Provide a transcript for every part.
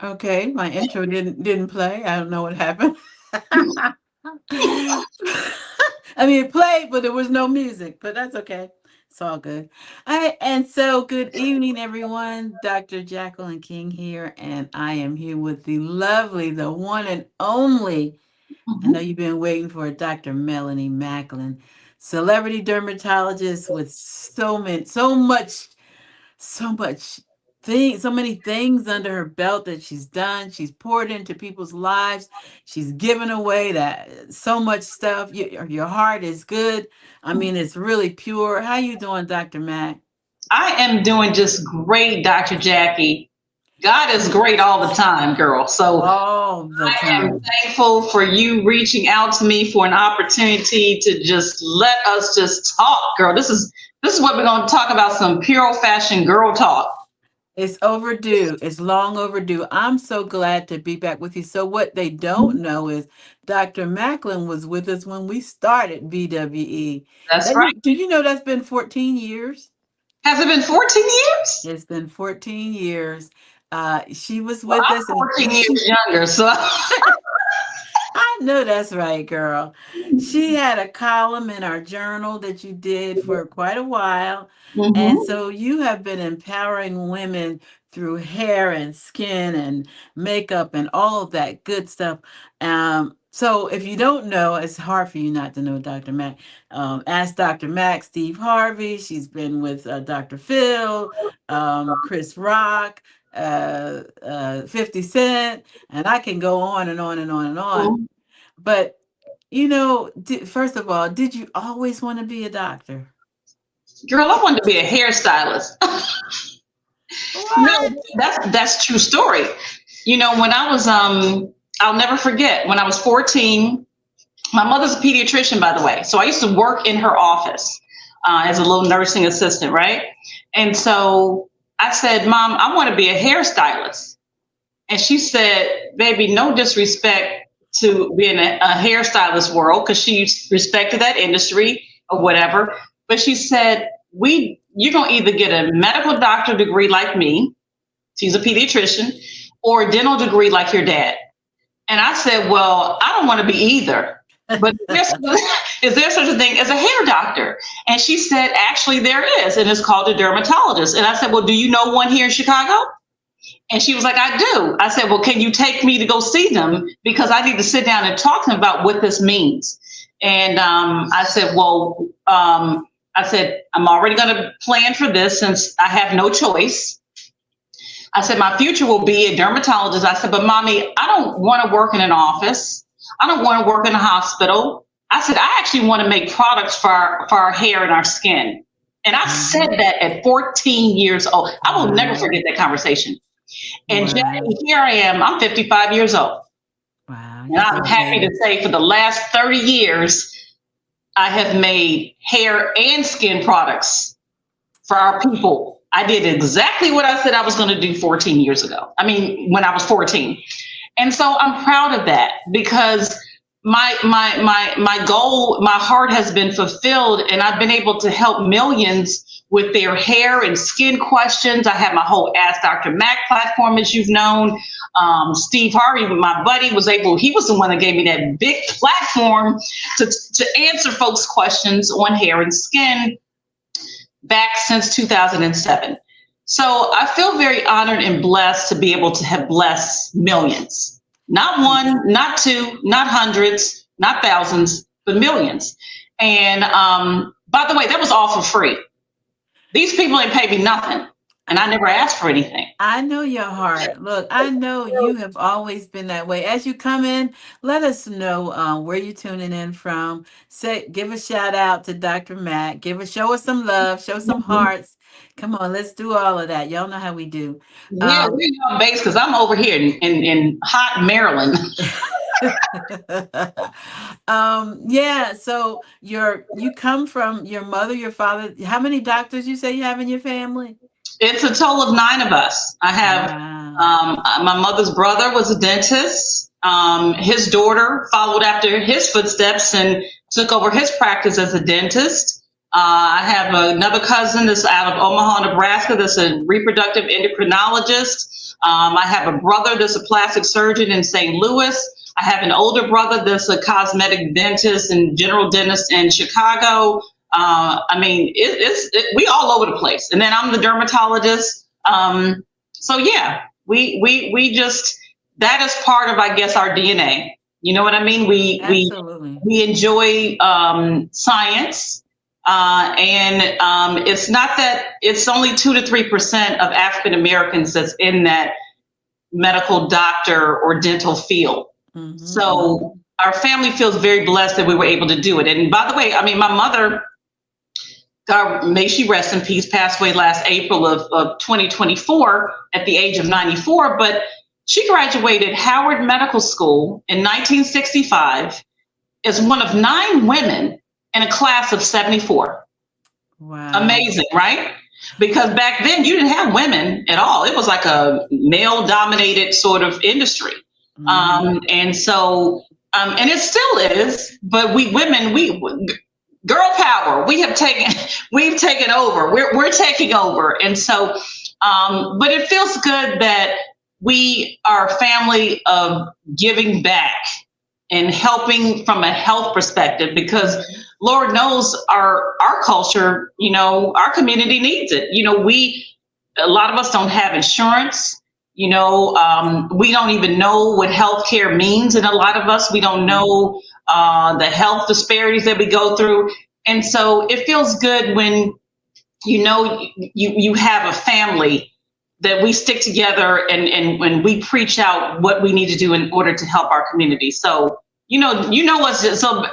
Okay, my intro didn't play. I don't know what happened. I mean, it played, but there was no music. But that's okay. It's all good. All right, and so good evening, everyone. Dr. Jacqueline King here, and I am here with the lovely, the one and only. I know Mhm. you've been waiting for it, Dr. Melanie Maclin, celebrity dermatologist with so much so many things under her belt that she's done. She's poured into people's lives. She's given away that so much stuff. Your heart is good. I mean, it's really pure. How you doing, Dr. Mac? I am doing just great, Dr. Jackie. God is great all the time, girl. So All the I am time. thankful for you reaching out to me for an opportunity to just let us just talk, girl. This is what we're going to talk about, some pure fashion girl talk. It's overdue. It's long overdue. I'm so glad to be back with you. So, what they don't know is Dr. Macklin was with us when we started BWE. That's right. Do you know that's been 14 years? Has it been 14 years? It's been 14 years. She was Well, with I'm us, and 14 she, years younger, so I know that's right, girl. She had a column in our journal that you did for quite a while. And Mhm. so you have been empowering women through hair and skin and makeup and all of that good stuff. So if you don't know, it's hard for you not to know Dr. Mac. Ask Dr. Mac, Steve Harvey. She's been with Dr. Phil, Chris Rock, 50 Cent, and I can go on and on and on and on. But first of all, did you always want to be a doctor? Girl, I wanted to be a hairstylist. No, What? that's true story. When I was I'll never forget when I was 14. My mother's a pediatrician, by the way, so I used to work in her office as a little nursing assistant, right? And so I said, "Mom, I want to be a hairstylist." And she said, "Baby, no disrespect to being a hairstylist world, because she respected that industry or whatever. But she said, you're gonna either get a medical doctor degree like me, she's a pediatrician, or a dental degree like your dad." And I said, "Well, I don't want to be either. But is there such a thing as a hair doctor?" And she said, "Actually, there is, and it's called a dermatologist." And I said, "Well, do you know one here in Chicago?" And she was like, "I do." I said, "Well, can you take me to go see them? Because I need to sit down and talk to them about what this means." And I said, "Well, I said, I'm already going to plan for this since I have no choice." I said, "My future will be a dermatologist." I said, "But mommy, I don't want to work in an office. I don't want to work in a hospital." I said, "I actually want to make products for our hair and our skin." And I said Mhm. that at 14 years old. I will never Wow. forget that conversation. And Wow. Jackie, here I am. I'm 55 years old. Wow. You're And I'm still a happy to baby. say for the last 30 years, I have made hair and skin products for our people. I did exactly what I said I was going to do 14 years ago. I mean, when I was 14. And so I'm proud of that, because my goal, my heart has been fulfilled, and I've been able to help millions with their hair and skin questions. I have my whole Ask Dr. Mac platform, as you've known. Steve Harvey, my buddy, he was the one that gave me that big platform to answer folks' questions on hair and skin back since 2007. So I feel very honored and blessed to be able to have blessed millions. Not one, not two, not hundreds, not thousands, but millions. And by the way, that was all for free. These people ain't paid me nothing, and I never asked for anything. I know your heart. Look, I know you have always been that way. As you come in, let us know where you're tuning in from. Give a shout out to Dr. Matt. Show us some love, show some hearts. Come on, let's do all of that. Y'all know how we do. Yeah, Um, we're on base because I'm over here in hot Maryland. yeah. So you come from your mother, your father. How many doctors you say you have in your family? It's a total of nine of us. I have Wow. my mother's brother was a dentist. His daughter followed after his footsteps and took over his practice as a dentist. I have another cousin that's out of Omaha, Nebraska, that's a reproductive endocrinologist. I have a brother that's a plastic surgeon in St. Louis. I have an older brother that's a cosmetic dentist and general dentist in Chicago. I mean, we all over the place. And then I'm the dermatologist. So yeah, we just, that is part of, I guess, our DNA. You know what I mean? Absolutely. We enjoy science, and it's not that it's only 2 to 3% of African Americans that's in that medical doctor or dental field. Mm-hmm. So our family feels very blessed that we were able to do it. And by the way, I mean, my mother, God may she rest in peace, passed away last April of 2024 at the age of 94. But she graduated Howard Medical School in 1965 as one of 9 women in a class of 74. Wow. Amazing, right? Because back then you didn't have women at all. It was like a male dominated sort of industry. And so, and it still is, but we women, girl power, we've taken over. We're taking over. And so, but it feels good that we are a family of giving back and helping from a health perspective, because Lord knows our culture, you know, our community needs it. You know, a lot of us don't have insurance. You know, we don't even know what healthcare means. And a lot of us, we don't know the health disparities that we go through. And so it feels good when, you know, you have a family that we stick together and when we preach out what we need to do in order to help our community. So, you know what's so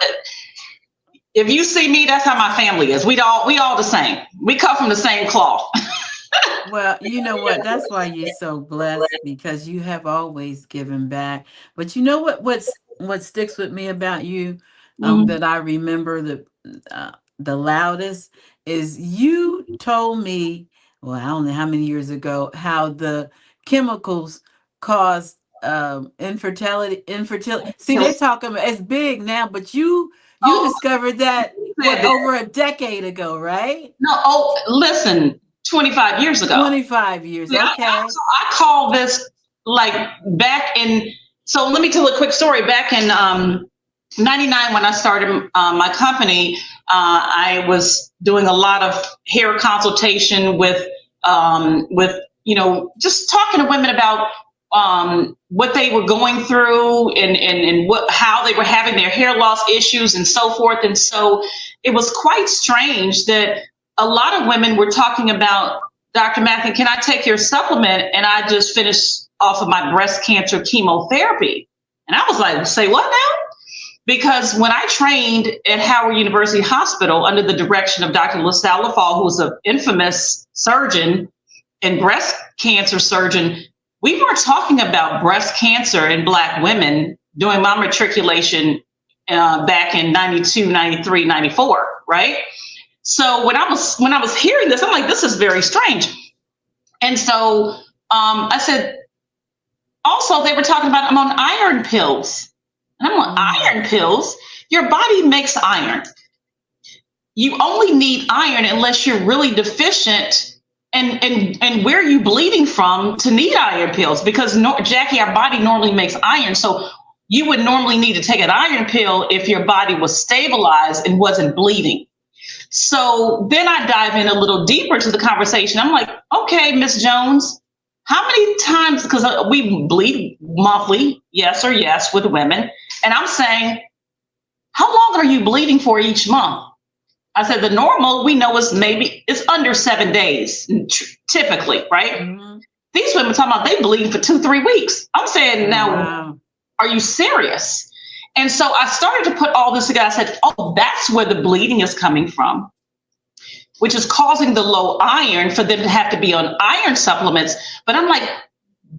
if you see me, that's how my family is. We all the same. We come from the same cloth. Well, you know what? That's why you're so blessed, because you have always given back. But you know what sticks with me about you, that I remember the loudest is you told me, well, I don't know how many years ago, how the chemicals cause infertility. See, they're talking about it's big now, but you Oh, discovered that said that. over a decade ago, right? No, listen, 25 years ago. 25 years. Yeah, Okay. I call this like back in, so let me tell a quick story. Back in 99, when I started my company, I was doing a lot of hair consultation with, you know, just talking to women about what they were going through and how they were having their hair loss issues and so forth. And so it was quite strange that a lot of women were talking about, Dr. Maclin, can I take your supplement? And I just finished off of my breast cancer chemotherapy. And I was like, say what now? Because when I trained at Howard University Hospital under the direction of Dr. LaSalle Lafall, who was an infamous surgeon and breast cancer surgeon, we were talking about breast cancer in Black women during my matriculation back in 92, 93, 94, right? So when I was hearing this, I'm like, this is very strange. And so I said, also, they were talking about I'm on iron pills. And I'm on iron pills? Your body makes iron. You only need iron unless you're really deficient. And where are you bleeding from to need iron pills? Because Jackie, our body normally makes iron. So you would normally need to take an iron pill if your body was stabilized and wasn't bleeding. So then I dive in a little deeper to the conversation. I'm like, okay, Miss Jones, how many times, because we bleed monthly, yes, with women. And I'm saying, how long are you bleeding for each month? I said, the normal we know is it's under 7 days, typically, right? Mm-hmm. These women talking about they bleed for 2-3 weeks. I'm saying, now, Are you serious? And so I started to put all this together. I said, oh, that's where the bleeding is coming from, which is causing the low iron for them to have to be on iron supplements. But I'm like,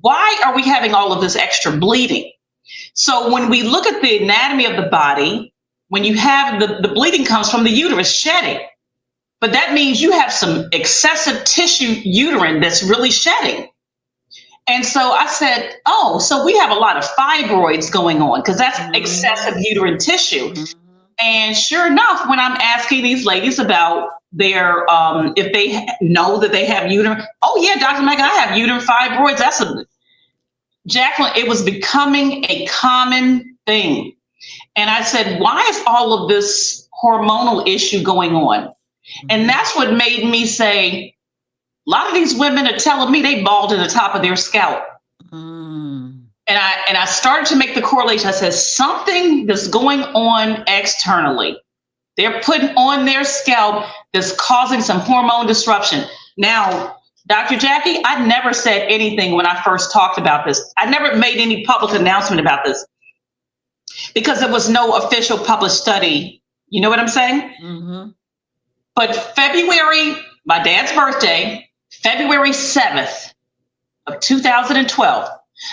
why are we having all of this extra bleeding? So when we look at the anatomy of the body, when you have the bleeding comes from the uterus shedding, but that means you have some excessive tissue uterine that's really shedding. And so I said, oh, so we have a lot of fibroids going on because that's excessive uterine tissue. And sure enough, when I'm asking these ladies about their, if they know that they have uterine, oh yeah, Dr. Maclin, I have uterine fibroids. Jacqueline, it was becoming a common thing. And I said, why is all of this hormonal issue going on? And that's what made me say, a lot of these women are telling me they bald in the top of their scalp. And I started to make the correlation. I said, something that's going on externally. They're putting on their scalp that's causing some hormone disruption. Now, Dr. Jackie, I never said anything when I first talked about this. I never made any public announcement about this because there was no official published study. You know what I'm saying? But February, my dad's birthday, February 7th of 2012,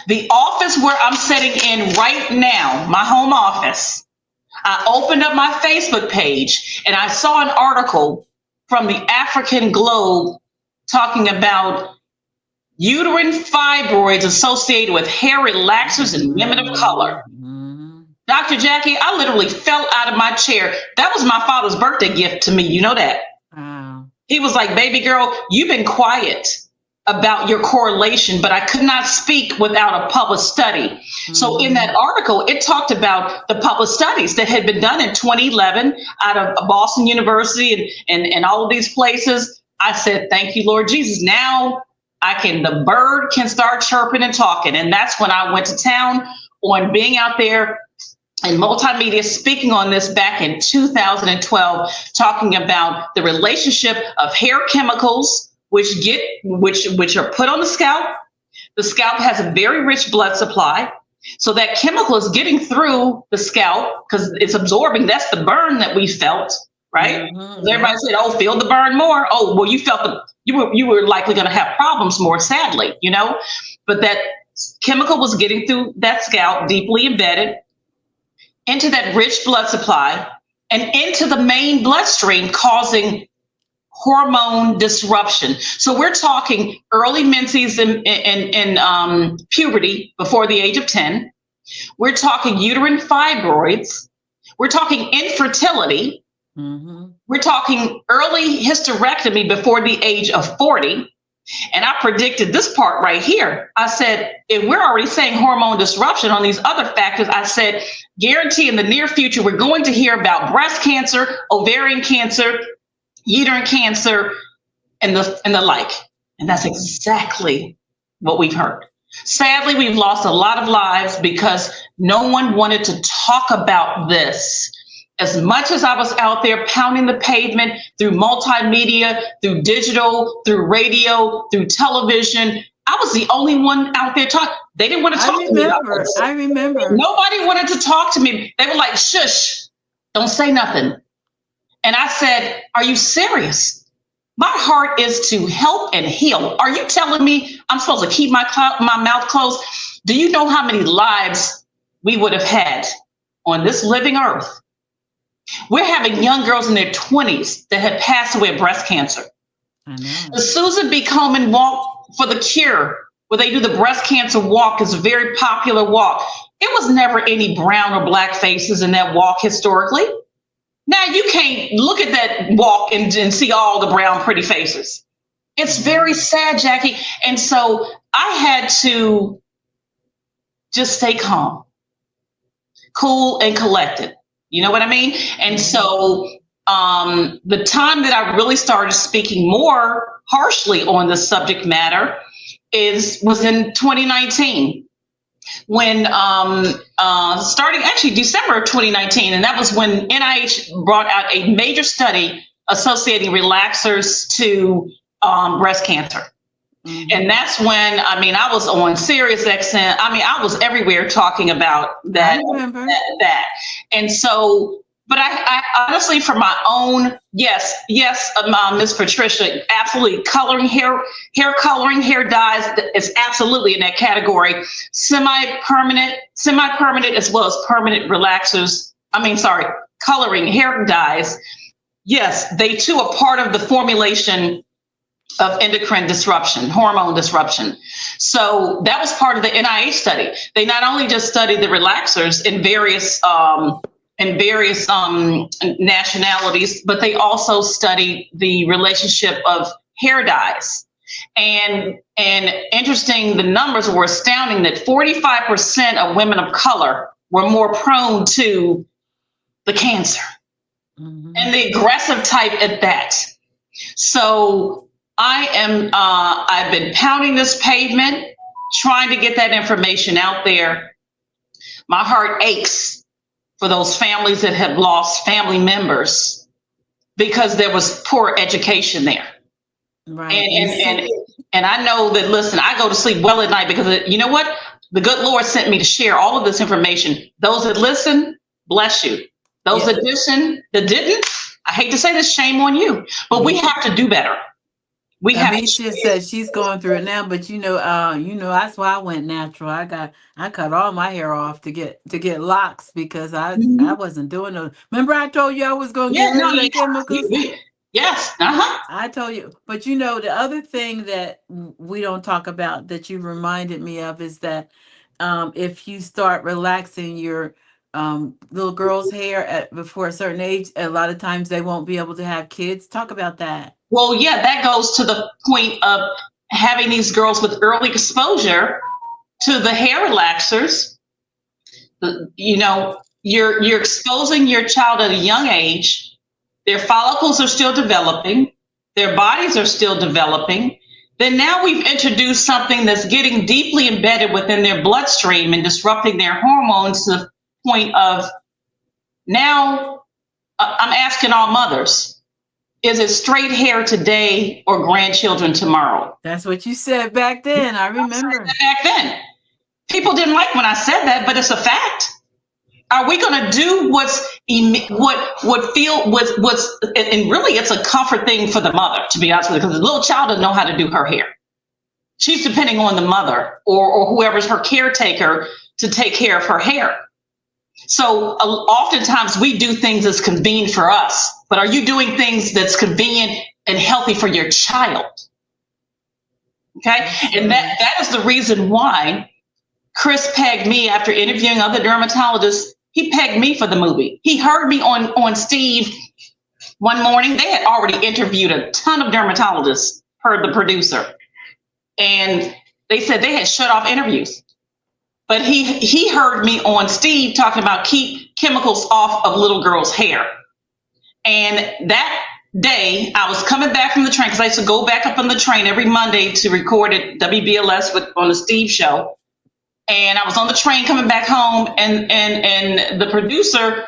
the office where I'm sitting in right now, my home office, I opened up my Facebook page and I saw an article from the African Globe talking about uterine fibroids associated with hair relaxers in women of color. Dr. Jackie, I literally fell out of my chair. That was my father's birthday gift to me. You know that? Wow. He was like, baby girl, you've been quiet about your correlation, but I could not speak without a published study. So in that article, it talked about the published studies that had been done in 2011 out of Boston University and all of these places. I said, thank you, Lord Jesus. Now the bird can start chirping and talking. And that's when I went to town on being out there in multimedia, speaking on this back in 2012, talking about the relationship of hair chemicals, which are put on the scalp. The scalp has a very rich blood supply. So that chemical is getting through the scalp because it's absorbing. That's the burn that we felt, right? Everybody said, oh, feel the burn more. Oh, well, you felt you were likely going to have problems more, sadly, you know, but that chemical was getting through that scalp, deeply embedded into that rich blood supply and into the main bloodstream, causing hormone disruption. So we're talking early menses in puberty before the age of 10. We're talking uterine fibroids. We're talking infertility. We're talking early hysterectomy before the age of 40. And I predicted this part right here. I said, if we're already saying hormone disruption on these other factors, I said, guarantee in the near future, we're going to hear about breast cancer, ovarian cancer, uterine cancer, and the like. And that's exactly what we've heard. Sadly, we've lost a lot of lives because no one wanted to talk about this. As much as I was out there pounding the pavement through multimedia, through digital, through radio, through television, I was the only one out there talking. They didn't want to talk to me about this. I remember. Nobody wanted to talk to me. They were like, shush, don't say nothing. And I said, are you serious? My heart is to help and heal. Are you telling me I'm supposed to keep my mouth closed? Do you know how many lives we would have had on this living earth? We're having young girls in their 20s that have passed away of breast cancer. I know. The Susan B. Komen Walk for the Cure, where they do the breast cancer walk, is a very popular walk. It was never any brown or black faces in that walk historically. Now you can't look at that walk and see all the brown, pretty faces. It's very sad, Jackie. And so I had to just stay calm, cool and collected. You know what I mean? And so the time that I really started speaking more harshly on the subject matter was in 2019. When starting actually December of 2019, and that was when NIH brought out a major study associating relaxers to breast cancer. And that's when, I was on Sirius XM. I was everywhere talking about that. And so, but I honestly, for my own, yes, Miss Patricia, absolutely. Hair coloring, hair dyes is absolutely in that category. Semi-permanent, as well as permanent relaxers. Coloring hair dyes. Yes, they too are part of the formulation of endocrine disruption, hormone disruption. So that was part of the NIH study. They not only just studied the relaxers in various nationalities, but they also studied the relationship of hair dyes. And interesting, the numbers were astounding that 45% of women of color were more prone to the cancer, and the aggressive type at that. So I've been pounding this pavement, trying to get that information out there. My heart aches for those families that have lost family members because there was poor education there. Right. And I know that, listen, I go to sleep well at night because you know what? The good Lord sent me to share all of this information. Those that listen, bless you. Those that didn't, I hate to say this, shame on you. But we have to do better. Amisha says she's going through it now, but that's why I went natural. I cut all my hair off to get locks because I wasn't doing those. Remember I told you I was going to get rid of the chemicals? Yes. I told you. But the other thing that we don't talk about that you reminded me of is that if you start relaxing your little girl's hair before a certain age, a lot of times they won't be able to have kids. Talk about that. Well, yeah, that goes to the point of having these girls with early exposure to the hair relaxers. You're exposing your child at a young age. Their follicles are still developing. Their bodies are still developing. Then now we've introduced something that's getting deeply embedded within their bloodstream and disrupting their hormones to the point of now I'm asking all mothers, is it straight hair today or grandchildren tomorrow? That's what you said back then. I remember. Back then. People didn't like when I said that, but it's a fact. Are we going to do and really it's a comfort thing for the mother, to be honest with you, because the little child doesn't know how to do her hair. She's depending on the mother or whoever's her caretaker to take care of her hair. So oftentimes we do things that's convenient for us, but are you doing things that's convenient and healthy for your child? Okay. And that is the reason why Chris pegged me after interviewing other dermatologists. He pegged me for the movie. He heard me on Steve one morning. They had already interviewed a ton of dermatologists, heard the producer, and they said they had shut off interviews. But he heard me on Steve talking about keep chemicals off of little girls' hair. And that day I was coming back from the train because I used to go back up on the train every Monday to record at WBLS on the Steve show. And I was on the train coming back home and the producer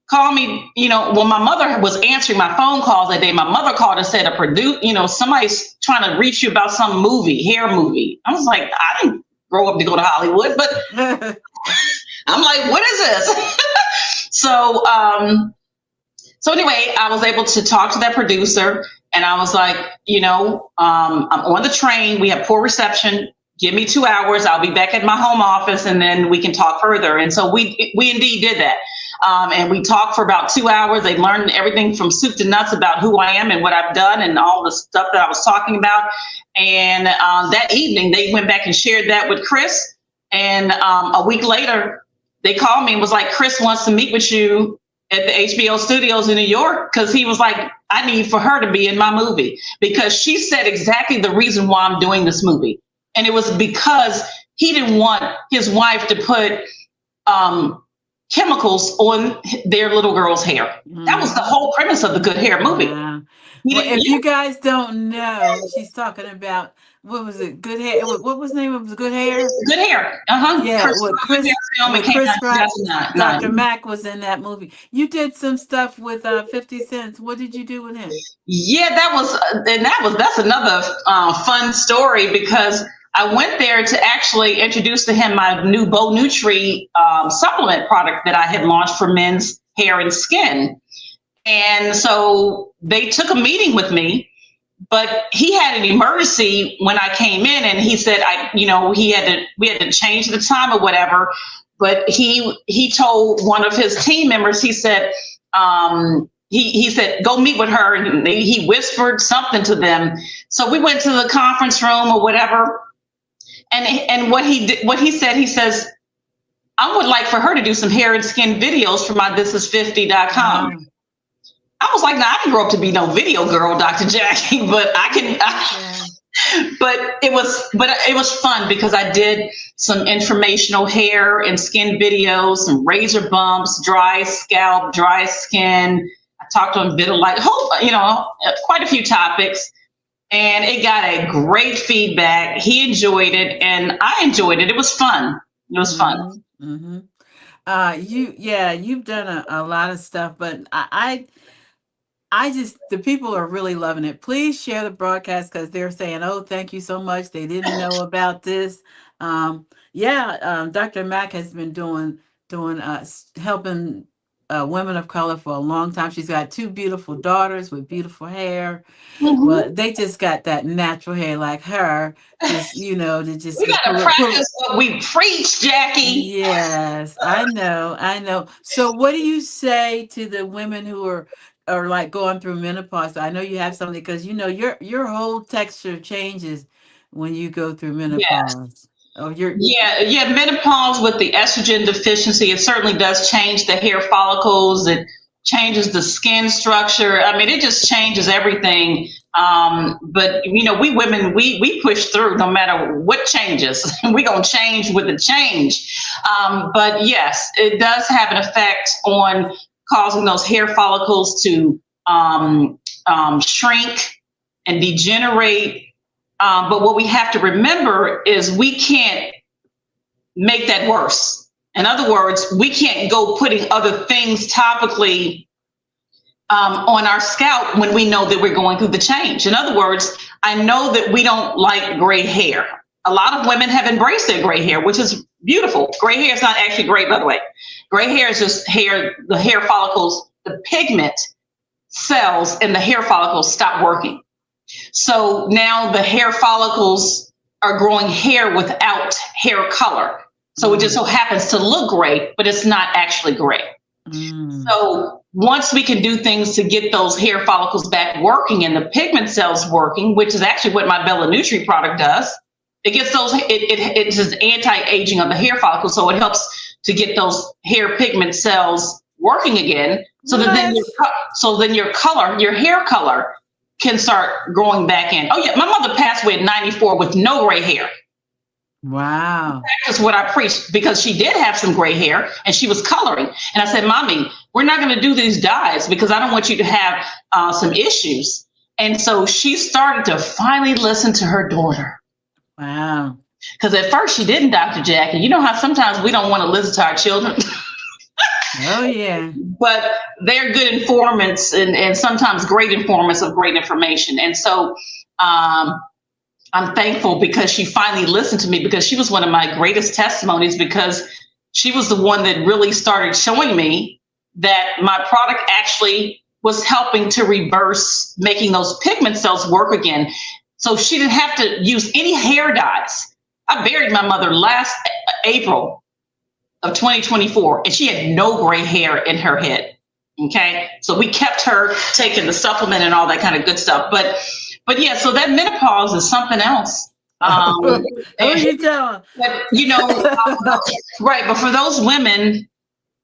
called me, when my mother was answering my phone calls that day, my mother called and said, somebody's trying to reach you about some hair movie. I was like, I didn't grow up to go to Hollywood, but I'm like, what is this? So anyway, I was able to talk to that producer and I was like, I'm on the train. We have poor reception. Give me 2 hours. I'll be back at my home office and then we can talk further. And so we indeed did that. And we talked for about 2 hours. They learned everything from soup to nuts about who I am and what I've done and all the stuff that I was talking about. And that evening, they went back and shared that with Chris. And a week later, they called me and was like, Chris wants to meet with you at the HBO studios in New York, because he was like, I need for her to be in my movie, because she said exactly the reason why I'm doing this movie. And it was because he didn't want his wife to put chemicals on their little girl's hair. That was the whole premise of the Good Hair movie. Well, if you guys don't know, she's talking about, what was it? Good Hair. What was the name of the Good Hair? Good Hair. Yeah, Chris Rock, Dr. Mac was in that movie. You did some stuff with 50 Cent. What did you do with him? Yeah, that's another fun story, because I went there to actually introduce to him my new BeauNutri supplement product that I had launched for men's hair and skin. And so they took a meeting with me, but he had an emergency when I came in, and he said, we had to change the time or whatever. But he told one of his team members, he said, he said, go meet with her. And he whispered something to them. So we went to the conference room or whatever. And what he says, I would like for her to do some hair and skin videos for my thisis50.com. I was like, no, I didn't grow up to be no video girl, Dr. Jackie, but I But it was fun because I did some informational hair and skin videos, some razor bumps, dry scalp, dry skin. I talked on vitiligo, quite a few topics, and it got a great feedback. He enjoyed it, and I enjoyed it. It was fun. It was fun. Mm-hmm. Mm-hmm. You've done a lot of stuff, but I just, the people are really loving it. Please share the broadcast because they're saying, "Oh, thank you so much. They didn't know about this." Dr. Mack has been doing helping women of color for a long time. She's got two beautiful daughters with beautiful hair. Well, Mhm. they just got that natural hair like her. Just to We just got to practice what we preach, Jackie. Yes, I know, I know. So what do you say to the women who are like going through menopause? I know you have something because your whole texture changes when you go through Yes. menopause. Oh, you're Yeah. Menopause with the estrogen deficiency, it certainly does change the hair follicles. It changes the skin structure. I mean, it just changes everything. But we women, we push through no matter what changes. We gonna change with the change. But yes, it does have an effect on causing those hair follicles to shrink and degenerate. But what we have to remember is we can't make that worse. In other words, we can't go putting other things topically on our scalp when we know that we're going through the change. In other words, I know that we don't like gray hair. A lot of women have embraced their gray hair, which is beautiful. Gray hair is not actually gray, by the way. Gray hair is just hair, the hair follicles, the pigment cells in the hair follicles stop working. So now the hair follicles are growing hair without hair color. So it just mm, so happens to look gray, but it's not actually gray. mm, So once we can do things to get those hair follicles back working and the pigment cells working, which is actually what my BellaNutri product does, it gets those. It's just anti-aging of the hair follicles, so it helps to get those hair pigment cells working again. So that then what? your hair color can start growing back in. Oh yeah, my mother passed away at 94 with no gray hair. Wow. That's what I preached because she did have some gray hair and she was coloring. And I said, Mommy, we're not going to do these dyes because I don't want you to have some issues. And so she started to finally listen to her daughter. Wow. Because at first she didn't, Dr. Jackie. You know how sometimes we don't want to listen to our children, Oh yeah. but they're good informants and sometimes great informants of great information. And so I'm thankful because she finally listened to me because she was one of my greatest testimonies because she was the one that really started showing me that my product actually was helping to reverse making those pigment cells work again. So she didn't have to use any hair dyes. I buried my mother last April of 2024 and she had no gray hair in her head. Okay. So we kept her taking the supplement and all that kind of good stuff. But yeah, so that menopause is something else. Who And, you telling? but right. But for those women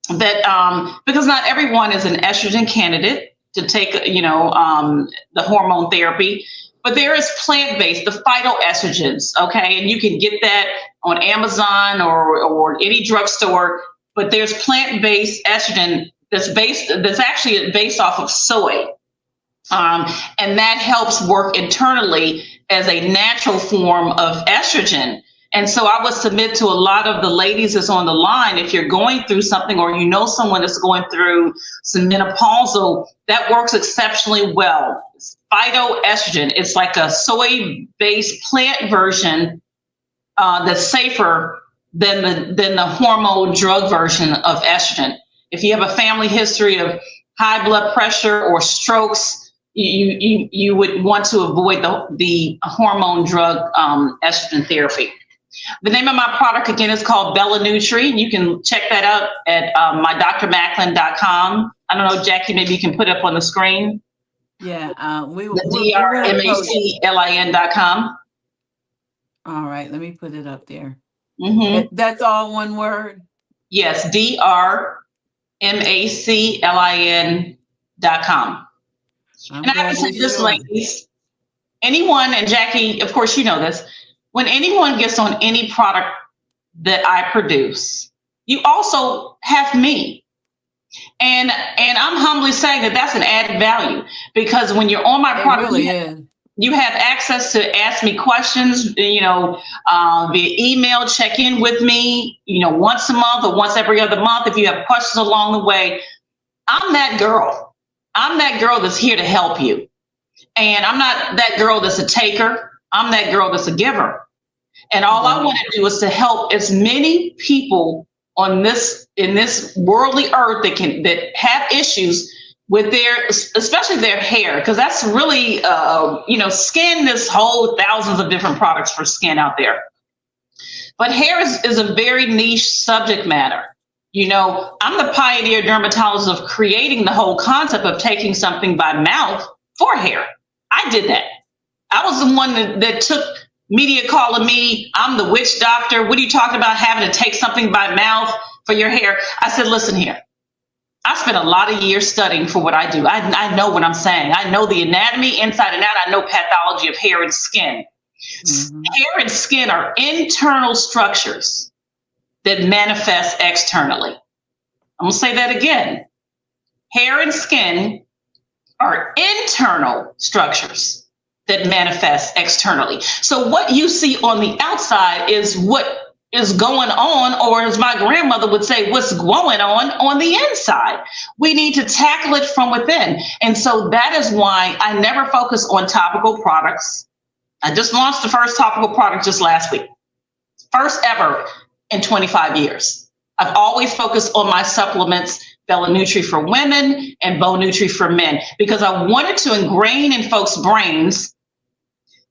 that, because not everyone is an estrogen candidate to take, the hormone therapy, but there is plant-based, the phytoestrogens. Okay. And you can get that on Amazon or any drugstore, but there's plant-based estrogen that's actually based off of soy. And that helps work internally as a natural form of estrogen. And so I would submit to a lot of the ladies that's on the line, if you're going through something or you know someone that's going through some menopausal, that works exceptionally well. Phytoestrogen, it's like a soy-based plant version that's safer than the hormone drug version of estrogen. If you have a family history of high blood pressure or strokes, you would want to avoid the hormone drug estrogen therapy. The name of my product again is called BellaNutri. You can check that out at mydrmaclin.com. I don't know, Jackie, maybe you can put it up on the screen. Yeah, we're gonna post. The DRMACLIN.com. All right, let me put it up there. Mm-hmm. That's all one word. Yes, DRMACLIN.com. I'm And I have to gonna say be this, sure. ladies, anyone, and Jackie, of course, you know this, when anyone gets on any product that I produce, you also have me. And I'm humbly saying that that's an added value, because when you're on my It product, really is. you have access to ask me questions, via email, check in with me, once a month or once every other month. If you have questions along the way, I'm that girl. I'm that girl that's here to help you. And I'm not that girl that's a taker. I'm that girl that's a giver. And all I want to do is to help as many people on this, in this worldly earth, that have issues with their, especially their hair, because that's really, skin. This whole thousands of different products for skin out there, but hair is a very niche subject matter. I'm the pioneer dermatologist of creating the whole concept of taking something by mouth for hair. I did that. I was the one that took media calling me, I'm the witch doctor. What are you talking about having to take something by mouth for your hair? I said, listen here. I spent a lot of years studying for what I do. I know what I'm saying. I know the anatomy inside and out. I know pathology of hair and skin. Mm-hmm. Hair and skin are internal structures that manifest externally. I'm going to say that again. Hair and skin are internal structures that manifest externally. So what you see on the outside is what is going on, or as my grandmother would say, what's going on the inside. We need to tackle it from within. And so that is why I never focus on topical products. I just launched the first topical product just last week. First ever in 25 years. I've always focused on my supplements, BellaNutri for women and BeauNutri for men, because I wanted to ingrain in folks' brains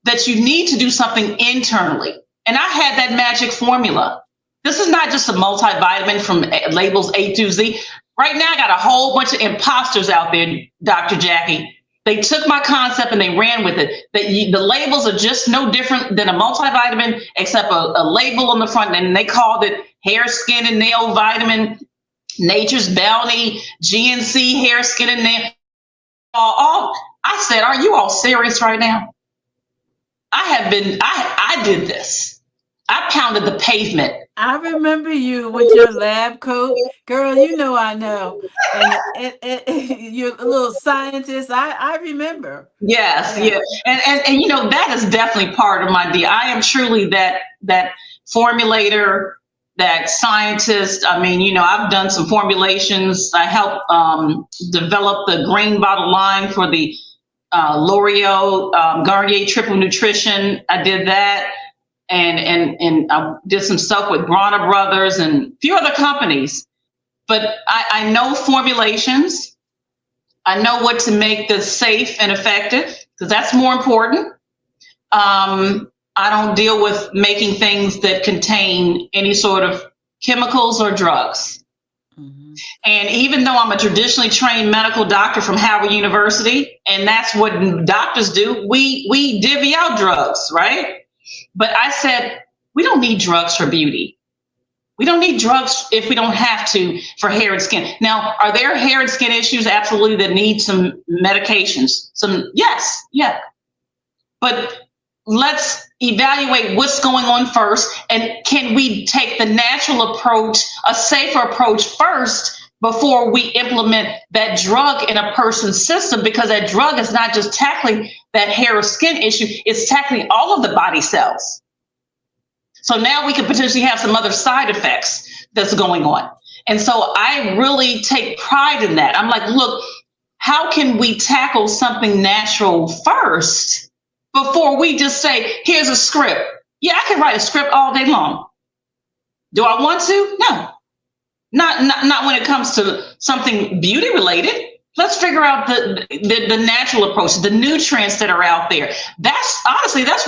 that you need to do something internally. And I had that magic formula. This is not just a multivitamin from labels A through Z. Right now, I got a whole bunch of imposters out there, Dr. Jackie. They took my concept and they ran with it. The labels are just no different than a multivitamin, except a label on the front, and they called it hair, skin, and nail vitamin, Nature's Bounty, GNC, hair, skin, and nail. I said, are you all serious right now? I did this. I pounded the pavement. I remember you with your lab coat. Girl, I know. And you're a little scientist. I remember. Yes, yeah. And that is definitely part of my deal. I am truly that formulator, that scientist. I mean, I've done some formulations. I helped develop the green bottle line for the L'Oreal Garnier Triple Nutrition. I did that, and I did some stuff with Bronner Brothers and a few other companies. But I know formulations. I know what to make this safe and effective, because that's more important. I don't deal with making things that contain any sort of chemicals or drugs. And even though I'm a traditionally trained medical doctor from Howard University, and that's what doctors do, we divvy out drugs, right? But I said, we don't need drugs for beauty. We don't need drugs if we don't have to for hair and skin. Now, are there hair and skin issues? Absolutely, that need some medications. Yes. But let's evaluate what's going on first, and can we take the natural approach, a safer approach first, before we implement that drug in a person's system, because that drug is not just tackling that hair or skin issue, it's tackling all of the body cells. So now we could potentially have some other side effects that's going on. And so I really take pride in that. I'm like, look, how can we tackle something natural first before we just say, here's a script? Yeah, I can write a script all day long. Do I want to? No. Not when it comes to something beauty related. Let's figure out the natural approach, the nutrients that are out there. That's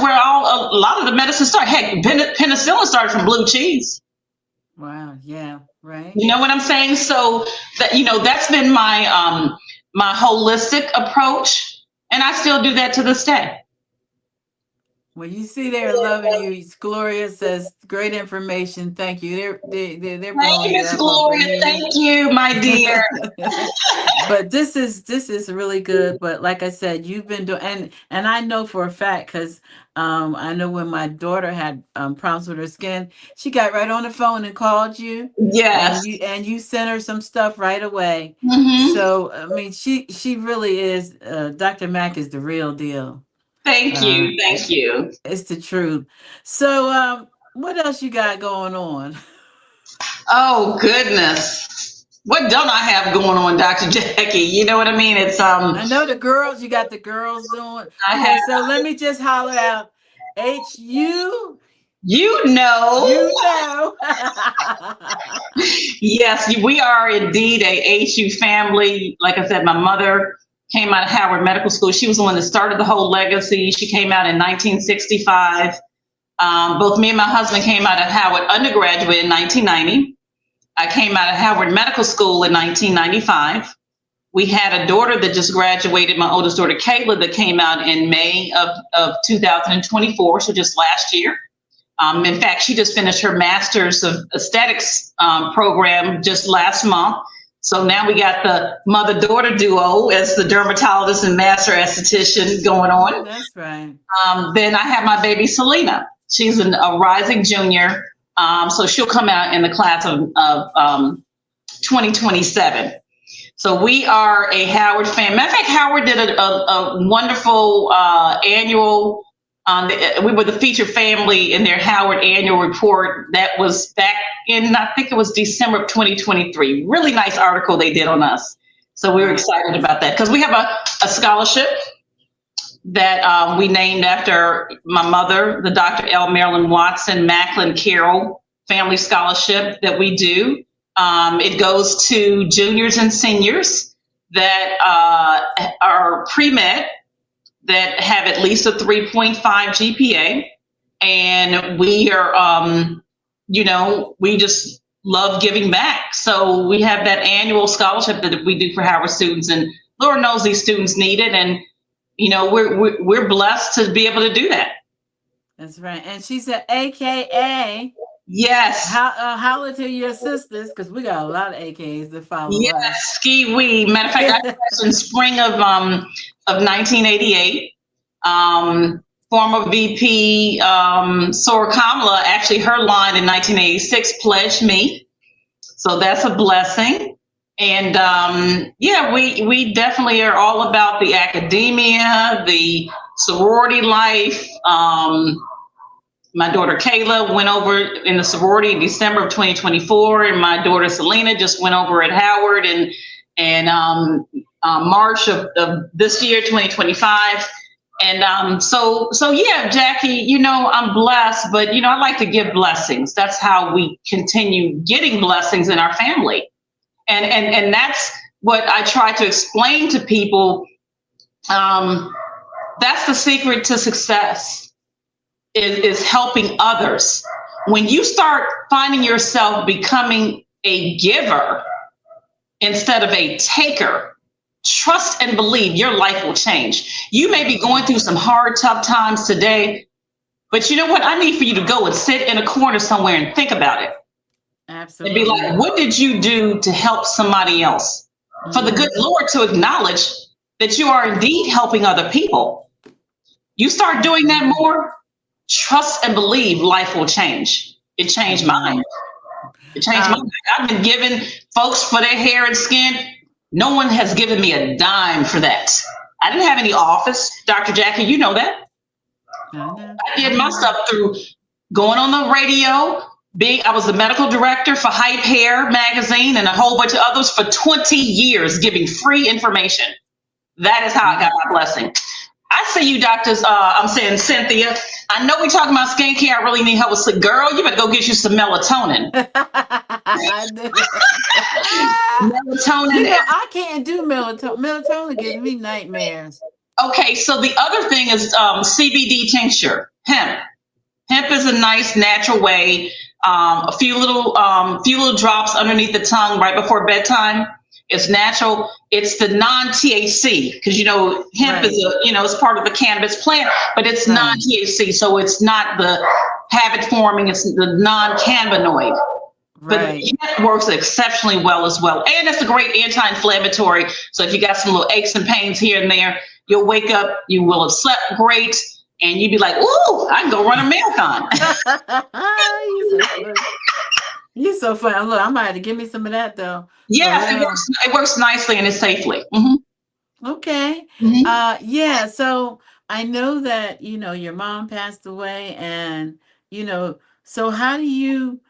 where a lot of the medicine started. Heck, penicillin started from blue cheese. Wow. Yeah. Right. You know what I'm saying? So that's been my my holistic approach, and I still do that to this day. When you see they're loving you, Gloria says, "Great information. Thank you." They're Hey, blowing you Miss up over Gloria, here. thank you, my dear. But this is really good. But like I said, you've been doing, and I know for a fact because I know when my daughter had problems with her skin, she got right on the phone and called you, Yes. and you sent her some stuff right away. Hmm. So I mean, she really is. Dr. Mac is the real deal. Thank Uh, you. Thank you. it's the truth. So, what else you got going on? Oh goodness. What don't I have going on, Dr. Jackie? You know what I mean? It's I know the girls. You got the girls doing. I Okay, have, so let me just holler out. HU, you know, you know. yes, we are indeed a HU family. Like I said, my mother came out of Howard Medical School. She was the one that started the whole legacy. She came out in 1965. Both me and my husband came out of Howard undergraduate in 1990. I came out of Howard Medical School in 1995. We had a daughter that just graduated, my oldest daughter, Kayla, that came out in May of 2024, so just last year. In fact, she just finished her master's of aesthetics program just last month. So now we got the mother-daughter duo as the dermatologist and master esthetician going on. That's right. Then I have my baby Selena. She's a rising junior, so she'll come out in the class of 2027. So we are a Howard fan. Matter of fact, Howard did a wonderful annual. We were the featured family in their Howard annual report that was back in, I think it was December of 2023. Really nice article they did on us. So we were excited about that because we have a scholarship that we named after my mother, the Dr. L. Marilyn Watson Maclin-Carroll Family Scholarship that we do. It goes to juniors and seniors that are pre-med that have at least a 3.5 GPA. And we are, we just love giving back. So we have that annual scholarship that we do for Howard students. And Lord knows these students need it. And, we're blessed to be able to do that. That's right. And she said, AKA. Yes. Holler to your sisters because we got a lot of AKs that follow Yes, us. ski wee. Matter of fact, I crashed in spring of 1988. Former VP Sora Kamala, actually her line in 1986 pledged me. So that's a blessing. And we definitely are all about the academia, the sorority life. My daughter Kayla went over in the sorority in December of 2024, and my daughter Selena just went over at Howard in March of this year, 2025. And so yeah, Jackie, I'm blessed, but I like to give blessings. That's how we continue getting blessings in our family, and that's what I try to explain to people. That's the secret to success. Is helping others. When you start finding yourself becoming a giver instead of a taker, trust and believe your life will change. You may be going through some hard, tough times today, but you know what? I need for you to go and sit in a corner somewhere and think about it. Absolutely. And be like, what did you do to help somebody else? For the good Lord to acknowledge that you are indeed helping other people. You start doing that more, trust and believe life will change. It changed mine. It changed mine. I've been giving folks for their hair and skin. No one has given me a dime for that. I didn't have any office, Dr. Jackie, you know that. I did my stuff through going on the radio. I was the medical director for Hype Hair magazine and a whole bunch of others for 20 years, giving free information. That is how I got my blessing. I see you, doctors. I'm saying, Cynthia, I know we're talking about skincare. I really need help with sleep. Girl, you better go get you some melatonin. Melatonin. I can't do melatonin. Melatonin gives me nightmares. Okay, so the other thing is CBD tincture, hemp. Hemp is a nice natural way. A few little drops underneath the tongue right before bedtime. It's natural. It's the non-THC because hemp is it's part of the cannabis plant, but it's non-THC, so it's not the habit forming. It's the non-cannabinoid. But it works exceptionally well as well. And it's a great anti-inflammatory. So if you got some little aches and pains here and there, you'll wake up, you will have slept great, and you'd be like, ooh, I can go run a marathon. You're so fun. Look, I might have to give me some of that, though. Yes, it works nicely and it's safely. Mm-hmm. Okay. Mm-hmm. Yeah, so I know that, your mom passed away and, so how do you,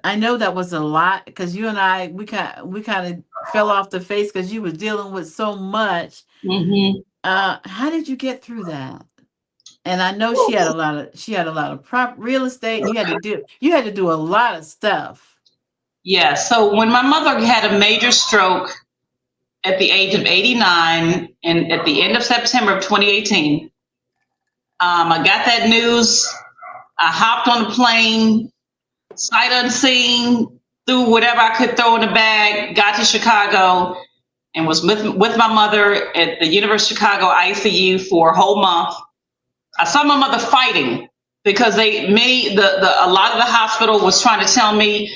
I know that was a lot because you and I, we kind of fell off the face because you were dealing with so much. Mm-hmm. How did you get through that? And I know she had a lot of real estate. You had to do a lot of stuff. Yeah. So when my mother had a major stroke at the age of 89 and at the end of September of 2018, I got that news. I hopped on the plane, sight unseen, threw whatever I could throw in the bag, got to Chicago, and was with my mother at the University of Chicago ICU for a whole month. I saw my mother fighting because a lot of the hospital was trying to tell me,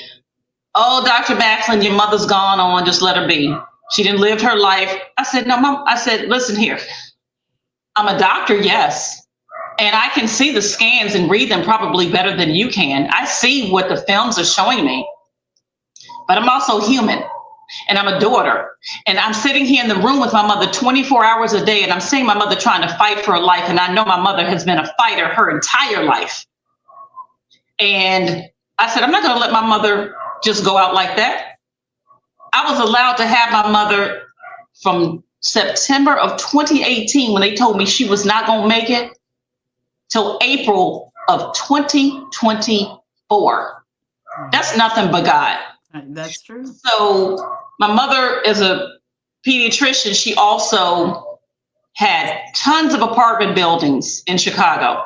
oh, Dr. Maclin, your mother's gone on, just let her be. She didn't live her life. I said, no, Mom. I said, listen here. I'm a doctor, yes. And I can see the scans and read them probably better than you can. I see what the films are showing me. But I'm also human. And I'm a daughter. And I'm sitting here in the room with my mother 24 hours a day. And I'm seeing my mother trying to fight for her life. And I know my mother has been a fighter her entire life. And I said, I'm not going to let my mother just go out like that. I was allowed to have my mother from September of 2018 when they told me she was not going to make it till April of 2024. That's nothing but God. That's true. So my mother is a pediatrician. She also had tons of apartment buildings in Chicago.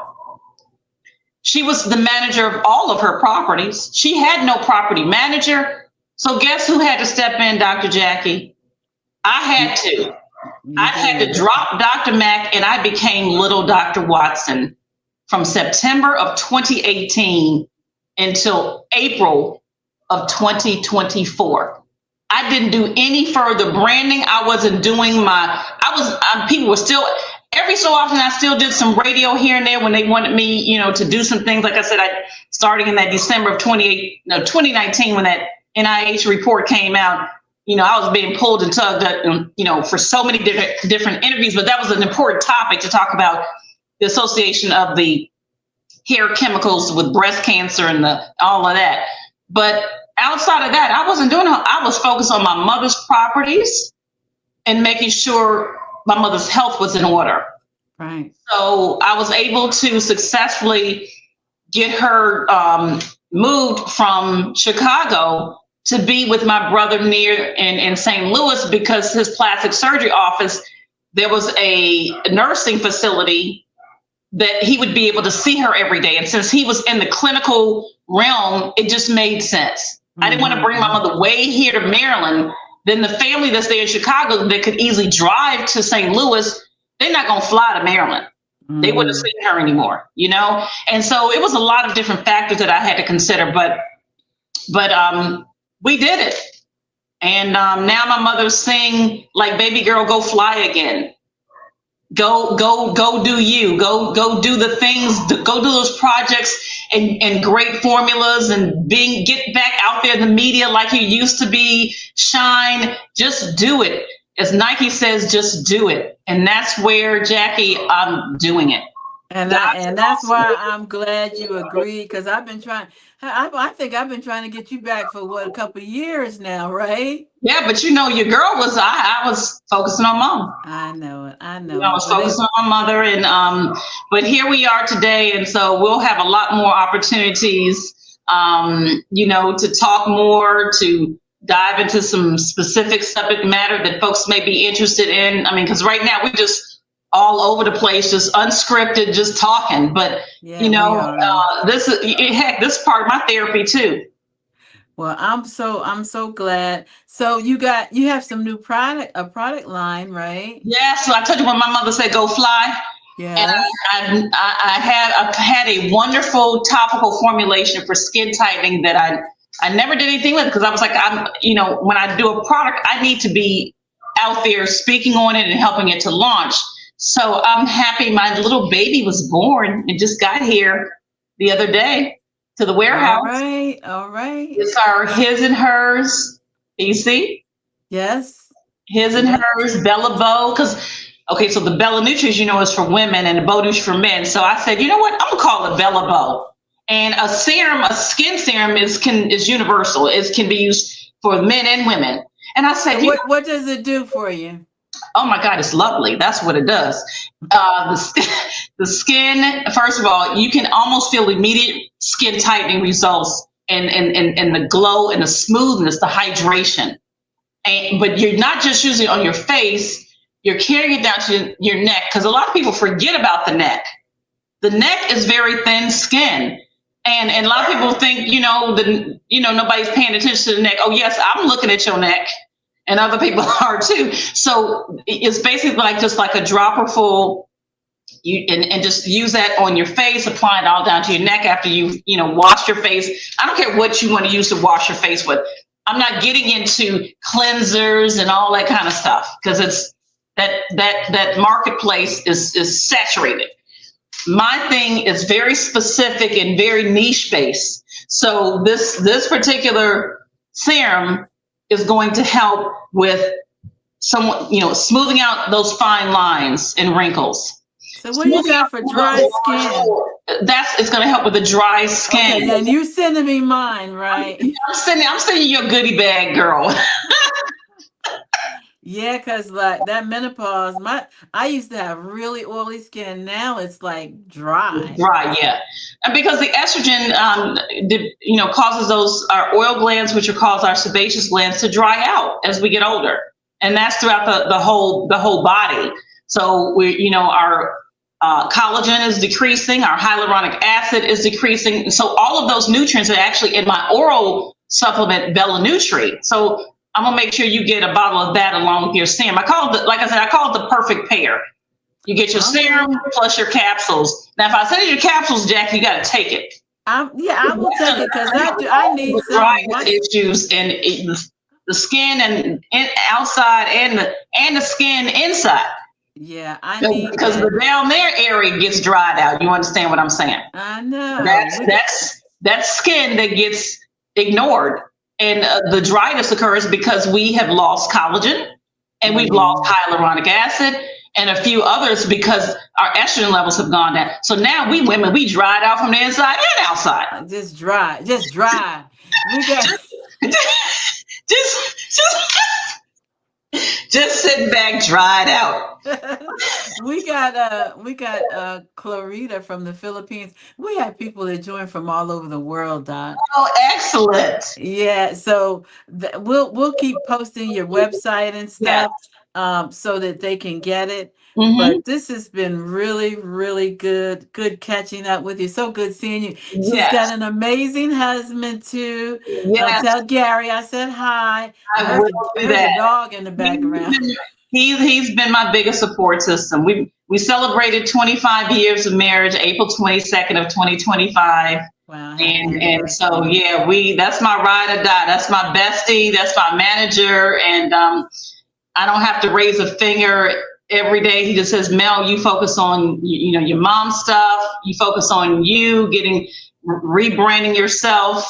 She was the manager of all of her properties. She had no property manager. So guess who had to step in, Dr. Jackie? I had to. I had to drop Dr. Mac and I became little Dr. Watson from September of 2018 until April of 2024. I didn't do any further branding. I wasn't doing people were still, every so often I still did some radio here and there when they wanted me, to do some things. Like I said, starting in that December of 2019 when that NIH report came out, I was being pulled and tugged at, for so many different interviews, but that was an important topic to talk about, the association of the hair chemicals with breast cancer and all of that. But outside of that, I wasn't doing it. I was focused on my mother's properties and making sure my mother's health was in order. Right. So I was able to successfully get her moved from Chicago to be with my brother near in St. Louis because his plastic surgery office, there was a nursing facility that he would be able to see her every day. And since he was in the clinical realm, it just made sense. Mm-hmm. I didn't want to bring my mother way here to Maryland. Then the family that's there in Chicago that could easily drive to St. Louis, they're not going to fly to Maryland. Mm-hmm. They wouldn't have seen her anymore, And so it was a lot of different factors that I had to consider, but we did it. And now my mother's saying, like, baby girl, go fly again. Go do you. Go do the things, go do those projects and great formulas and get back out there in the media like you used to be. Shine. Just do it. As Nike says, just do it. And that's where, Jackie, I'm doing it. And that's why I'm glad you agreed, because I've been trying. I think I've been trying to get you back for a couple of years now, right? Yeah, but your girl was I was focusing on mom. I know it. I was focusing on my mother, and but here we are today, and so we'll have a lot more opportunities, to talk more, to dive into some specific subject matter that folks may be interested in. I mean, because right now we just all over the place, just unscripted, just talking. But this is part of my therapy too. Well, I'm so glad. So you have some new product line, right? Yeah, so I told you when my mother said go fly, and Yes. I've had a wonderful topical formulation for skin tightening that I never did anything with because I was like, when I do a product, I need to be out there speaking on it and helping it to launch. So I'm happy my little baby was born and just got here the other day to the All warehouse. right. All right. It's our his and hers. You see? Yes. His and Yes. hers, Bella Bow, because okay, so the BellaNutri, is for women and the BeauNutri for men. So I said, you know what? I'm gonna call it Bella Bow. And a serum, a skin serum is universal. It can be used for men and women. And I So said, what does it do for you? oh my God, it's lovely. That's what it does. The skin, first of all, you can almost feel immediate skin tightening results and the glow and the smoothness, the hydration. But you're not just using it on your face, you're carrying it down to your neck because a lot of people forget about the neck. The neck is very thin skin. And a lot of people think, nobody's paying attention to the neck. Oh, yes, I'm looking at your neck and other people are too. So it's basically just like a dropper full. And just use that on your face, apply it all down to your neck after wash your face. I don't care what you want to use to wash your face with. I'm not getting into cleansers and all that kind of stuff because it's that marketplace is saturated. My thing is very specific and very niche based. So this particular serum is going to help with smoothing out those fine lines and wrinkles. So what do you got for dry skin? It's going to help with the dry skin. Okay, yeah, and you sending me mine, right? I'm sending you a goodie bag, girl. Yeah, cause like that menopause, I used to have really oily skin. Now it's like dry. Dry, yeah, and because the estrogen, causes those our oil glands, which are called our sebaceous glands, to dry out as we get older, and that's throughout the whole body. So our collagen is decreasing, our hyaluronic acid is decreasing. So all of those nutrients are actually in my oral supplement, BellaNutri. So I'm gonna make sure you get a bottle of that along with your serum. I call it the perfect pair. You get your serum plus your capsules. Now, if I send you your capsules, Jack, you got to take it. I will take it because I need The some. dryness issues and the skin and outside and the skin inside. Yeah, I need Because that. the down there area gets dried out. You understand what I'm saying? I know. That's skin that gets ignored, and the dryness occurs because we have lost collagen, and we've lost hyaluronic acid, and a few others because our estrogen levels have gone down. So now we women we dried out from the inside and outside. Just dry, just dry. We got just just sit back, dried out. we got Clarita from the Philippines. We have people that join from all over the world, Doc. Oh, excellent. Yeah, so we'll keep posting your website and Yes. stuff, so that they can get it. Mm-hmm. But this has been really, really good catching up with you. So good seeing you. She's got Yes. an amazing husband too. Yes. Tell Gary I said hi. I I heard will the, I do heard the that. dog in the background. He's been my biggest support system. We celebrated 25 years of marriage, April 22nd of 2025. Wow, happy And so anniversary. yeah, that's my ride or die. That's my bestie. That's my manager. And I don't have to raise a finger every day. He just says, Mel, you focus on your mom stuff. You focus on you getting rebranding yourself.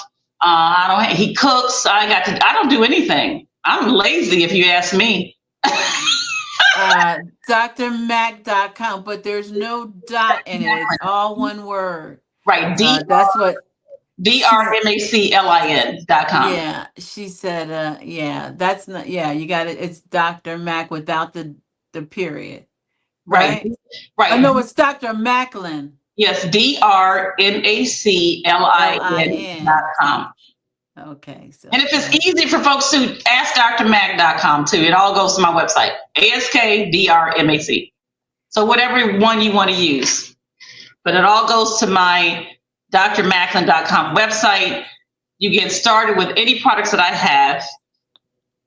He cooks. I don't do anything. I'm lazy if you ask me. drmac.com, but there's no dot in it. It's all one word. Right. That's what she DRMACLIN.com. yeah, she said, yeah, that's not, yeah, you got it. It's Dr. Mac without the period, Right. right? Oh, Right. no, it's Dr. Maclin, Yes, DRMACLIN Lin. dot com. Okay, so And if it's easy for folks to ask drmac.com too, it all goes to my website, ASKDRMAC. So whatever one you want to use. But it all goes to my drmaclin.com website. You get started with any products that I have,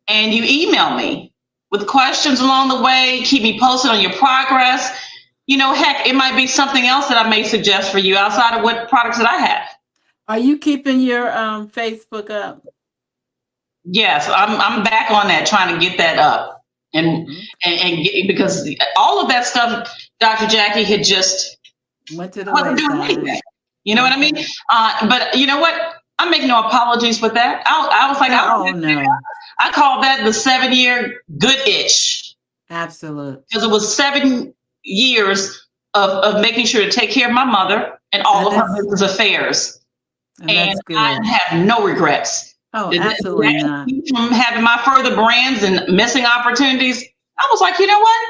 and you email me with questions along the way. Keep me posted on your progress. Heck, it might be something else that I may suggest for you outside of what products that I have. Are you keeping your Facebook up? Yes, I'm back on that, trying to get that up, because all of that stuff, Dr. Jackie, had just Went to the wasn't doing wayside. anything. You know what I mean? But you know what? I make no apologies with that. I was like, No. I call that the 7-year good itch. Absolutely. Because it was 7 years of making sure to take care of my mother and all of her business affairs. And that's good. I have no regrets. Oh, absolutely not. From having my further brands and missing opportunities, I was like, you know what?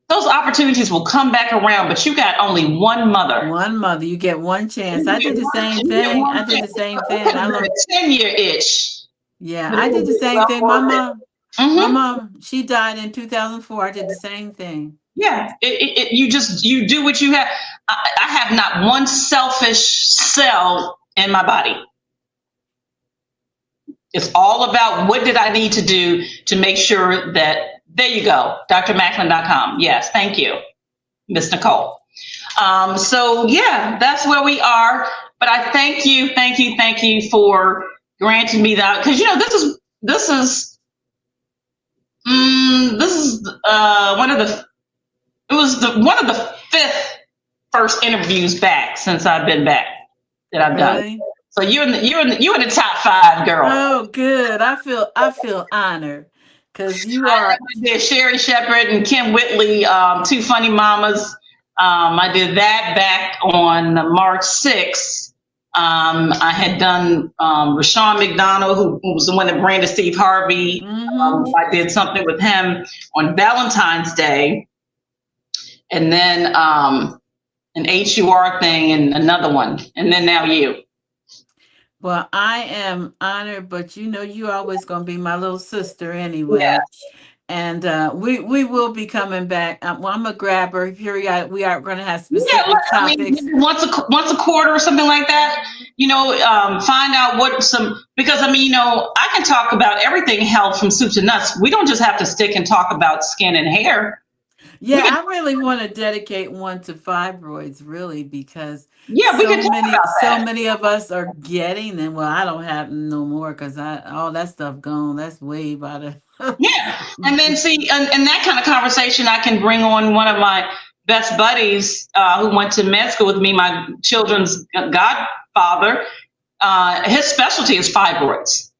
Those opportunities will come back around, but you got only one mother. One mother. You get one chance. I did the same thing. I did the same thing. I learned a 10-year itch. Yeah, I did the same thing. My mom, she died in 2004. I did the same thing. Yeah, you do what you have. I have not one selfish cell in my body. It's all about what did I need to do to make sure that, there you go, drmaclin.com. Yes, thank you, Miss Nicole. So yeah, that's where we are. But I thank you for granting me that, because this is one of the first interviews back since I've been back that I've done. So you're in the top 5, girl. Oh, good. I feel honored because you are. I did Sherry Shepherd and Kim Whitley, Two Funny Mamas. I did that back on March 6th. I had done Rashawn McDonald, who was the one that branded Steve Harvey. I did something with him on Valentine's Day, and then an HUR thing and another one, and then now you. Well, I am honored, but you always going to be my little sister anyway. Yeah. And we will be coming back. Well, I'm a grabber. We are going to have specific topics. Once a quarter or something like that. Find out because I can talk about everything health from soup to nuts. We don't just have to stick and talk about skin and hair. Yeah, I really want to dedicate one to fibroids, really, because so many of us are getting them. Well, I don't have them no more because all that stuff gone. That's way by the. Yeah, and then see, and that kind of conversation, I can bring on one of my best buddies who went to med school with me, my children's godfather. His specialty is fibroids.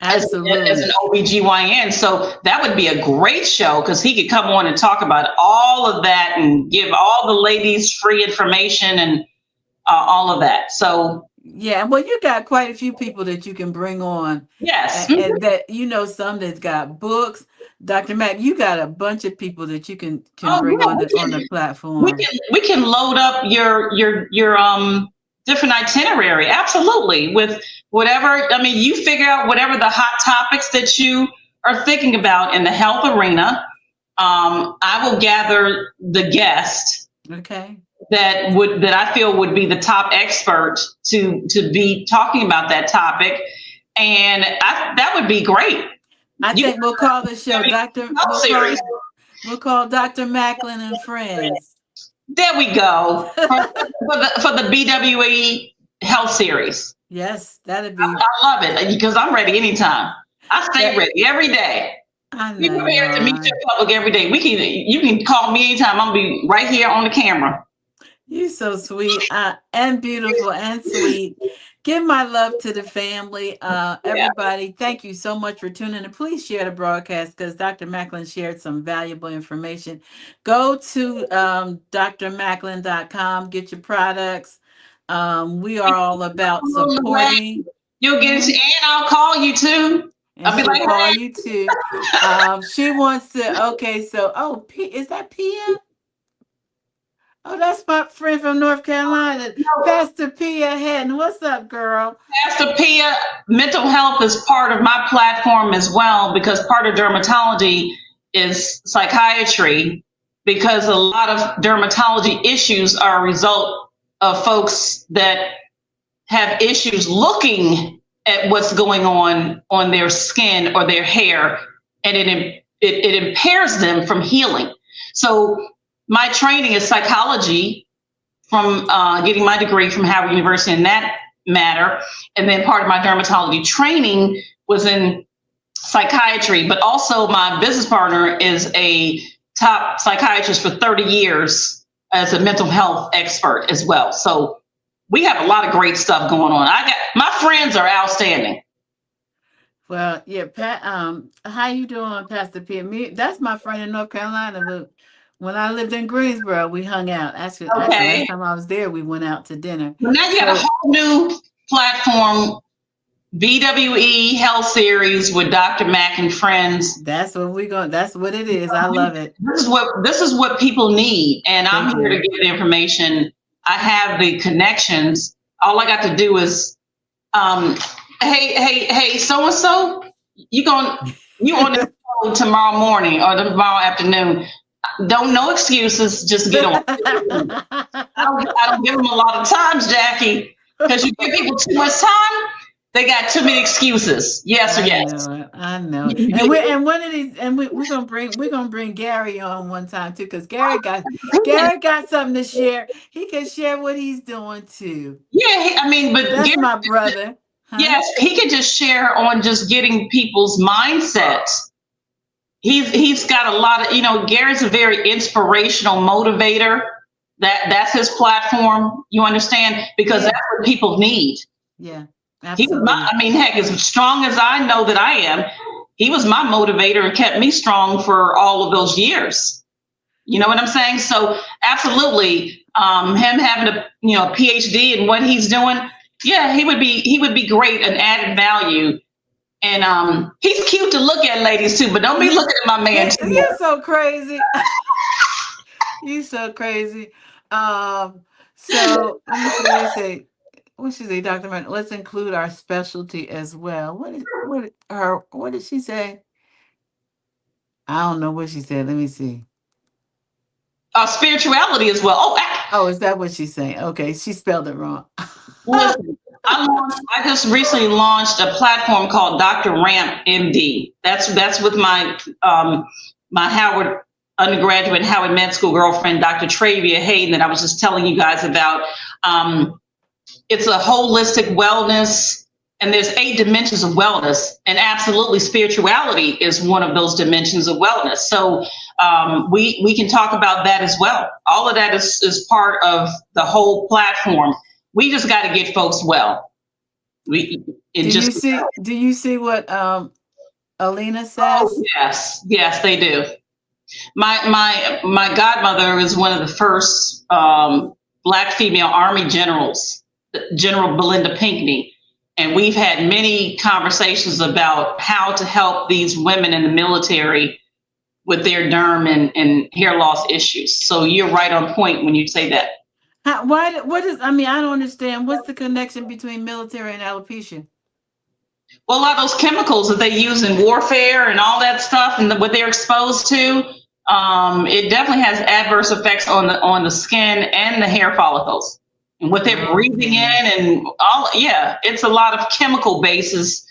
Absolutely. As an OBGYN. So that would be a great show because he could come on and talk about all of that and give all the ladies free information and all of that. So yeah, well, you got quite a few people that you can bring on. Yes. And that some that's got books. Dr. Mac, you got a bunch of people that you can bring on the platform. We can load up your different itinerary. Absolutely. With whatever, you figure out whatever the hot topics that you are thinking about in the health arena. I will gather the guest. Okay. That I feel would be the top expert to be talking about that topic. And that would be great. I think we'll call the show we'll call Dr. Maclin and Friends. There we go. for the BWE Health Series. Yes, that'd be. I love it because I'm ready anytime. I stay ready every day. I know. You prepare to meet your public every day. You can call me anytime. I'm gonna be right here on the camera. You're so sweet and beautiful and sweet. Give my love to the family. Everybody, thank you so much for tuning in. Please share the broadcast because Dr. Maclin shared some valuable information. Go to drmaclin.com, get your products. We are all about supporting. You'll get it, and I'll call you too. I'll be like, call you too. She wants to. Okay, so is that Pia? Oh, that's my friend from North Carolina, Pastor Pia Hatton. What's up, girl? Pastor Pia, mental health is part of my platform as well because part of dermatology is psychiatry because a lot of dermatology issues are a result of folks that have issues looking at what's going on their skin or their hair, and it impairs them from healing. So my training is psychology from getting my degree from Howard University in that matter. And then part of my dermatology training was in psychiatry, but also my business partner is a top psychiatrist for 30 years as a mental health expert as well. So we have a lot of great stuff going on. My friends are outstanding. Well, yeah, Pat. How you doing, Pastor P? That's my friend in North Carolina. But when I lived in Greensboro, we hung out. Actually, Okay. last time I was there, we went out to dinner. Well, now you have a So whole new platform, BWE Health Series with Dr. Mac and friends. that's what we going. That's what it is. I love it. This is what people need, and They I'm here to do. give the information. I have the connections. All I got to do is, hey, so and so, you on the show tomorrow morning or tomorrow afternoon. Don't no excuses. Just get on. I don't give them a lot of times, Jackie, because you give people too much time, they got too many excuses. Yes or I yes. know it. I know it. And one of these, and we're gonna bring Gary on one time too, because Gary got something to share. He can share what he's doing too. Yeah, I mean, but That's my brother, huh? yes, he could just share on just getting people's mindsets. He's got a lot of, Gary's a very inspirational motivator. That's his platform. You understand? Because Yeah, that's what people need. yeah, He was my, absolutely. I mean, heck, as strong as I know that I am, he was my motivator and kept me strong for all of those years. You know what I'm saying? So absolutely, him having a PhD and what he's doing, yeah, he would be great and added value. And he's cute to look at, ladies too. But don't be looking at my man too You're much. so crazy. You so crazy. Um, so let me see what he say. What she say, Dr. Martin? Let's include our specialty as well. What did she say? I don't know what she said. Let me see. Spirituality as well. Oh, Oh, is that what she's saying? Okay, she spelled it wrong. listen, I just recently launched a platform called Dr. Ramp MD. That's with my Howard undergraduate, Howard Med School girlfriend, Dr. Travia Hayden, that I was just telling you guys about. It's a holistic wellness, and there's 8 dimensions of wellness, and absolutely spirituality is one of those dimensions of wellness. So we can talk about that as well. All of that is part of the whole platform. We just got to get folks well. We it Do you just see? Do you see what Alina Oh says? yes, they do. My godmother is one of the first Black female Army generals, General Belinda Pinckney, and we've had many conversations about how to help these women in the military with their derm and hair loss issues. So you're right on point when you say that. Why? What is? I mean, I don't understand. What's the connection between military and alopecia? Well, a lot of those chemicals that they use in warfare and all that stuff, and what they're exposed to, it definitely has adverse effects on the skin and the hair follicles, and what they're breathing Okay. in, and all. Yeah, it's a lot of chemical based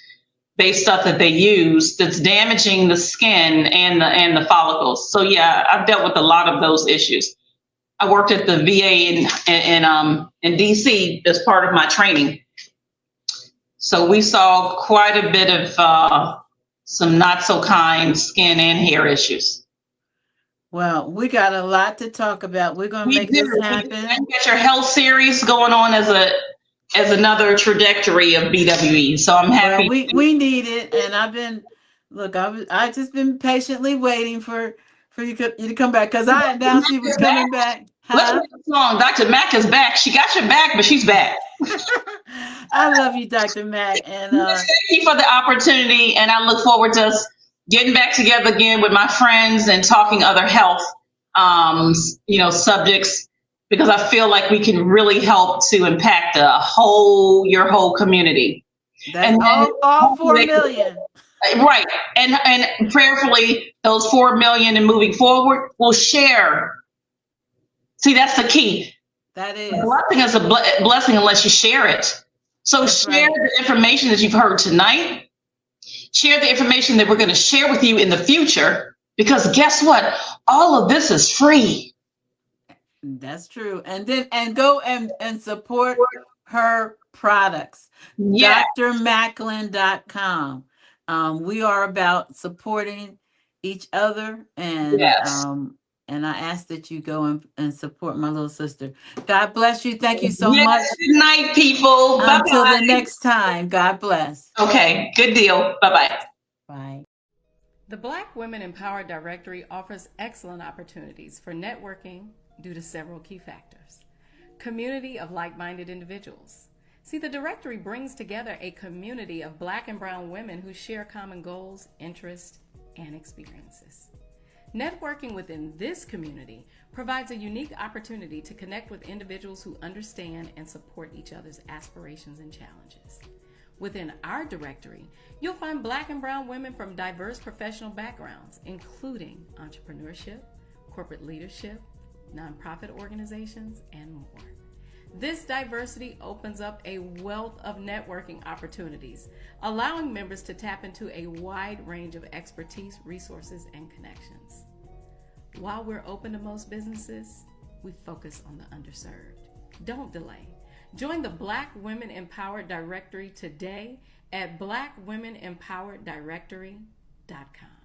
stuff that they use that's damaging the skin and the follicles. So yeah, I've dealt with a lot of those issues. I worked at the VA in DC as part of my training. So we saw quite a bit of some not so kind skin and hair issues. Well, we got a lot to talk about. We're gonna We make do. this And happen. get your health series going on as another trajectory of BWE. So I'm Well, happy. we need it, and I just been patiently waiting for you to come back because I announced you was coming back, Let's huh? make a song. Dr. Mac is back. She got your back, but she's back. I love you, Dr. Mac, and Yes, thank you for the opportunity, and I look forward to us getting back together again with my friends and talking other health, subjects, because I feel like we can really help to impact your whole community, that's and then all hopefully 4 million. right, and prayerfully those 4 million and moving forward will share. See, that's the key. That A is. blessing is a blessing unless you share it. So That's share right. the information that you've heard tonight. Share the information that we're going to share with you in the future, because guess what? All of this is free. That's true. And go and support her products. Yeah. drmaclin.com. We are about supporting each other, Yes. and I ask that you go and support my little sister. God bless you. Thank you so Yes. much. Good night, people. Bye Until the bye. next time. God bless. Okay. Good deal. Bye bye. Bye. The Black Women Empowered Directory offers excellent opportunities for networking due to several key factors. Community of like-minded individuals. See, the directory brings together a community of Black and brown women who share common goals, interests, and experiences. Networking within this community provides a unique opportunity to connect with individuals who understand and support each other's aspirations and challenges. Within our directory, you'll find Black and brown women from diverse professional backgrounds, including entrepreneurship, corporate leadership, nonprofit organizations, and more. This diversity opens up a wealth of networking opportunities, allowing members to tap into a wide range of expertise, resources, and connections. While we're open to most businesses, we focus on the underserved. Don't delay. Join the Black Women Empowered Directory today at blackwomenempowereddirectory.com.